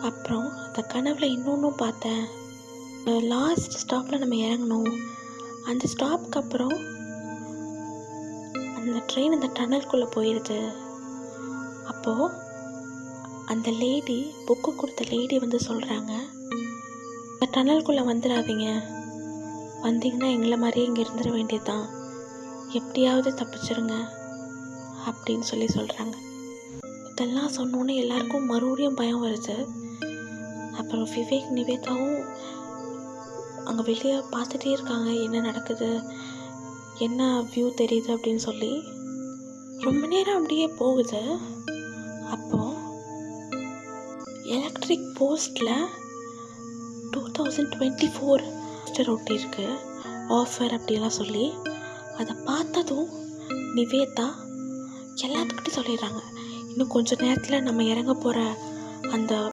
அப்புறம் அந்த கனவுல இன்னொன்றும் பார்த்தேன். லாஸ்ட் ஸ்டாப்பில் நம்ம இறங்கணும். அந்த ஸ்டாப்புக்கு அப்புறம் அந்த ட்ரெயின் அந்த டனலுக்குள்ளே போயிடுது. அப்போது அந்த லேடி, புக்கு கொடுத்த லேடி வந்து சொல்கிறாங்க, இந்த டனலுக்குள்ளே வந்துடாதீங்க, வந்தீங்கன்னா எங்களை மாதிரியே இங்கே இருந்துட வேண்டியதுதான், எப்படியாவது தப்பிச்சிருங்க அப்படின்னு சொல்கிறாங்க. இதெல்லாம் சொன்னோன்னே எல்லாருக்கும் மறுபடியும் பயம் வருது. அப்புறம் விவேக் நிவேதாவும் அங்கே வெளியே பார்த்துட்டே இருக்காங்க, என்ன நடக்குது, என்ன வியூ தெரியுது அப்படின்னு சொல்லி. ரொம்ப நேரம் அப்படியே போகுது. அப்போது எலக்ட்ரிக் போஸ்டில் 2024 போஸ்டர் ஒட்டியிருக்கு, ஆஃபர் அப்படிலாம் சொல்லி. அதை பார்த்ததும் நிவேதா எல்லாத்துக்கிட்டையும் சொல்லிடுறாங்க, இன்னும் கொஞ்சம் நேரத்தில் நம்ம இறங்க போகிற அந்த